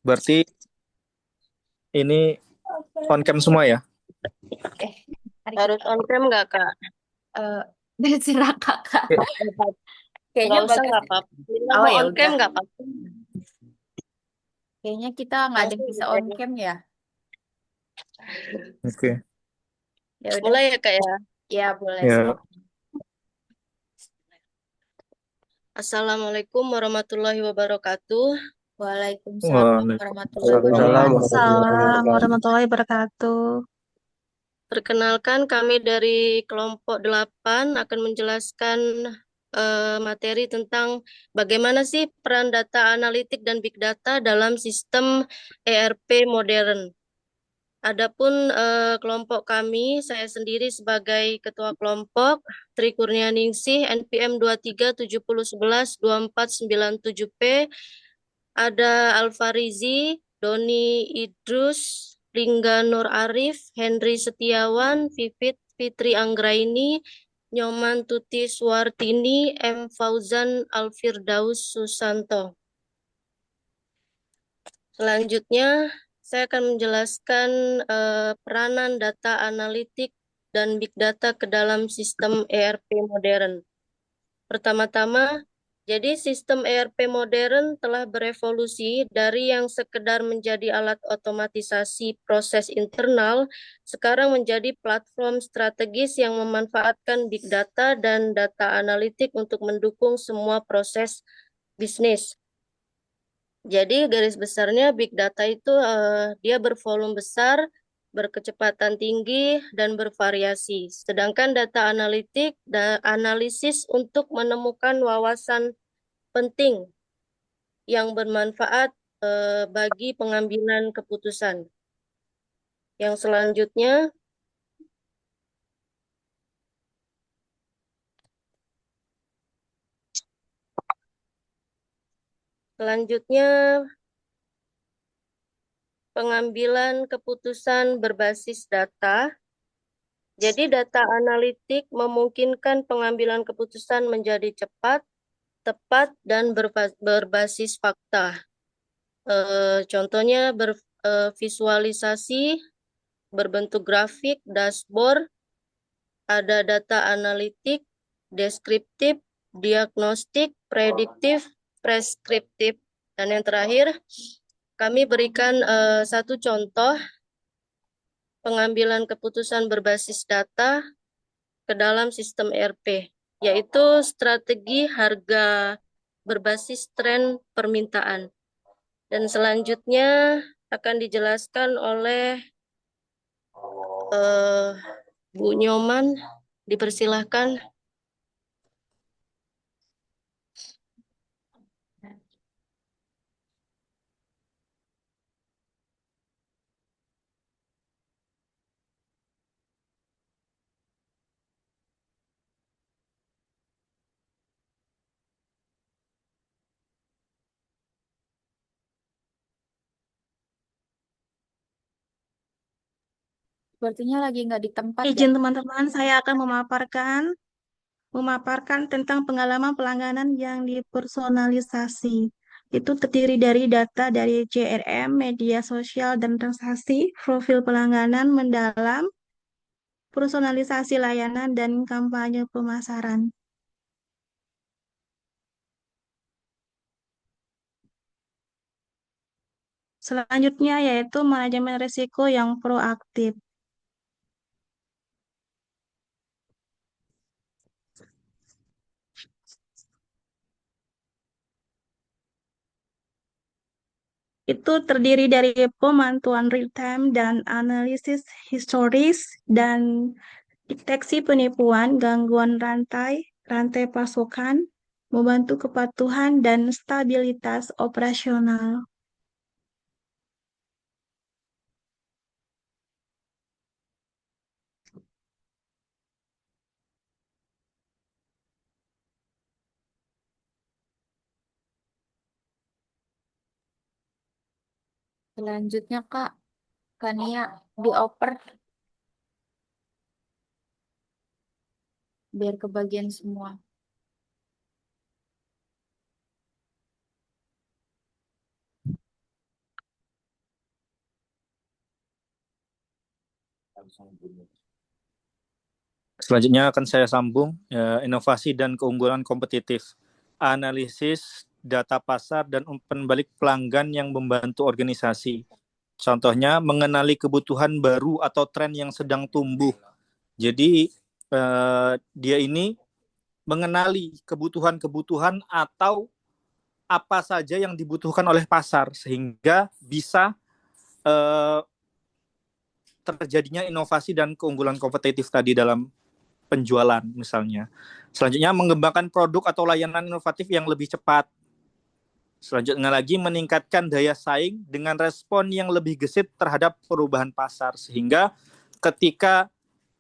Berarti ini on cam semua ya? Eh, Mari Harus kita on cam nggak, Kak? eh berserah kakak. Oke. Kayaknya Nggak usah, bagus. nggak apa-apa. Bila Oh mau ya on cam udah. nggak apa-apa. Kayaknya kita nggak ada yang Langsung bisa aja. on cam ya. Oke. Ya udah. Mulai ya, Kak ya. Ya boleh Ya. silakan. Assalamualaikum warahmatullahi wabarakatuh. Waalaikumsalam warahmatullahi Waalaikumsalam wabarakatuh. warahmatullahi Waalaikumsalam wabarakatuh. warahmatullahi wabarakatuh. Perkenalkan, kami dari kelompok 8 akan menjelaskan materi tentang bagaimana sih peran data analitik dan big data dalam sistem ERP modern. Adapun kelompok kami, saya sendiri sebagai ketua kelompok, Tri Kurnianingsih, NPM 2370112497P, ada Alfarizi, Doni Idrus, Lingga Nur Arif, Henry Setiawan, Vivit Fitri Anggraini, Nyoman Tuti Suwartini, M. Fauzan Alfirdaus Susanto. Selanjutnya, saya akan menjelaskan peranan data analitik dan big data ke dalam sistem ERP modern. Pertama-tama, jadi sistem ERP modern telah berevolusi dari yang sekedar menjadi alat otomatisasi proses internal, sekarang menjadi platform strategis yang memanfaatkan big data dan data analitik untuk mendukung semua proses bisnis. Jadi garis besarnya big data itu dia bervolume besar, berkecepatan tinggi, dan bervariasi. Sedangkan data analitik dan analisis untuk menemukan wawasan penting yang bermanfaat bagi pengambilan keputusan. Yang selanjutnya pengambilan keputusan berbasis data. Jadi data analitik memungkinkan pengambilan keputusan menjadi cepat, tepat, dan berbasis fakta. Contohnya visualisasi berbentuk grafik, dashboard, ada data analitik, deskriptif, diagnostik, prediktif, preskriptif. Dan yang terakhir, kami berikan satu contoh pengambilan keputusan berbasis data ke dalam sistem ERP, yaitu strategi harga berbasis tren permintaan. Dan selanjutnya akan dijelaskan oleh Bu Nyoman, dipersilahkan. Sepertinya lagi nggak di tempat ya. Izin teman-teman, saya akan memaparkan tentang pengalaman pelangganan yang dipersonalisasi. Itu terdiri dari data dari CRM, media sosial, dan transaksi, profil pelangganan mendalam, personalisasi layanan, dan kampanye pemasaran. Selanjutnya yaitu manajemen risiko yang proaktif. Itu terdiri dari pemantauan real-time dan analisis historis dan deteksi penipuan, gangguan rantai pasokan, membantu kepatuhan dan stabilitas operasional. Selanjutnya Kak, Kania dioper biar kebagian semua. Selanjutnya akan saya sambung, inovasi dan keunggulan kompetitif. Analisis data pasar dan umpan balik pelanggan yang membantu organisasi. Contohnya, mengenali kebutuhan baru atau tren yang sedang tumbuh. Jadi, dia ini mengenali kebutuhan-kebutuhan atau apa saja yang dibutuhkan oleh pasar, sehingga bisa terjadinya inovasi dan keunggulan kompetitif tadi dalam penjualan misalnya. Selanjutnya, mengembangkan produk atau layanan inovatif yang lebih cepat. Selanjutnya lagi, meningkatkan daya saing dengan respon yang lebih gesit terhadap perubahan pasar, sehingga ketika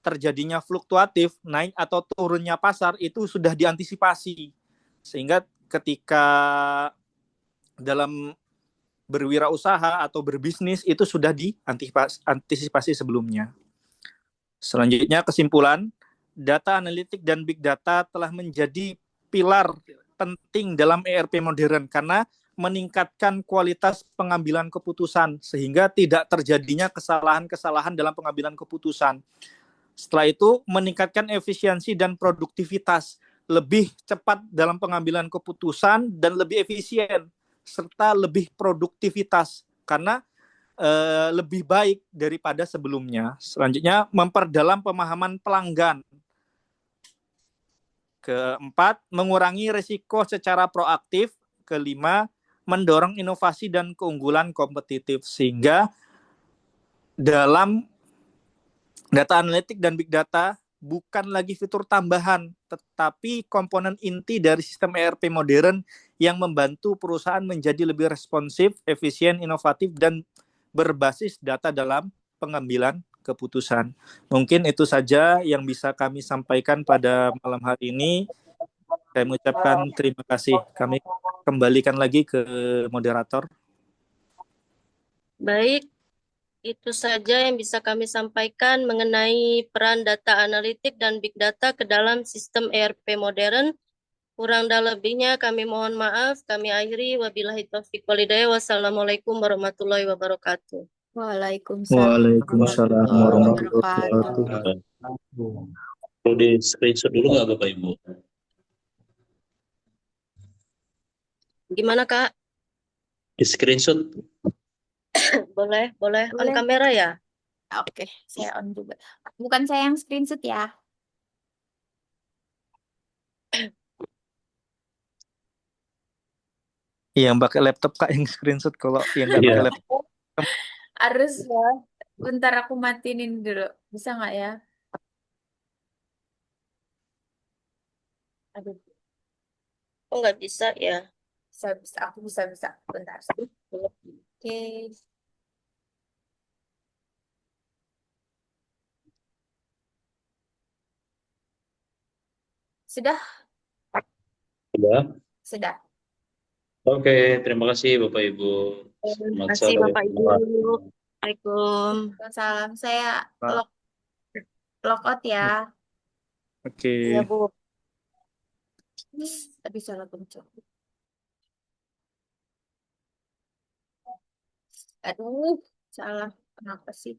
terjadinya fluktuatif, naik atau turunnya pasar itu sudah diantisipasi, sehingga ketika dalam berwirausaha atau berbisnis itu sudah diantisipasi sebelumnya. Selanjutnya, kesimpulan, data analitik dan big data telah menjadi pilar penting dalam ERP modern karena meningkatkan kualitas pengambilan keputusan sehingga tidak terjadinya kesalahan-kesalahan dalam pengambilan keputusan. Setelah itu, meningkatkan efisiensi dan produktivitas, lebih cepat dalam pengambilan keputusan dan lebih efisien serta lebih produktivitas karena lebih baik daripada sebelumnya. Selanjutnya, memperdalam pemahaman pelanggan. Keempat, mengurangi risiko secara proaktif. Kelima, mendorong inovasi dan keunggulan kompetitif. Sehingga dalam data analitik dan big data bukan lagi fitur tambahan, tetapi komponen inti dari sistem ERP modern yang membantu perusahaan menjadi lebih responsif, efisien, inovatif, dan berbasis data dalam pengambilan keputusan. Mungkin itu saja yang bisa kami sampaikan pada malam hari ini. Saya mengucapkan terima kasih. Kami kembalikan lagi ke moderator. Baik, itu saja yang bisa kami sampaikan mengenai peran data analitik dan big data ke dalam sistem ERP modern. Kurang dan lebihnya kami mohon maaf. Kami akhiri. Wabillahi taufiq walhidayah. Wassalamualaikum warahmatullahi wabarakatuh. Waalaikumsalam Waalaikumsalam warahmatullahi warahmatullahi wabarakatuh. wabarakatuh. Perlu di screenshot dulu nggak Bapak Ibu? Gimana, Kak? Di screenshot. Boleh on Boleh. kamera ya? Oke, saya on juga. Bukan saya yang screenshot ya. Yang pakai laptop Kak yang screenshot, kalau yang nggak pakai Iya. laptop. Harus ya. Bentar aku matiin dulu. Bisa nggak ya? Aduh, Oh, nggak bisa ya? bisa. Aku bisa. Bentar. Oke. Sudah? Sudah. Oke, terima kasih Bapak Ibu. Terima Selamat kasih sore. Bapak Ibu. Assalamualaikum. Salam. Saya Pak. log out ya. Oke. Iya, Bu. Tapi salah pencet. Aduh, salah. Kenapa sih?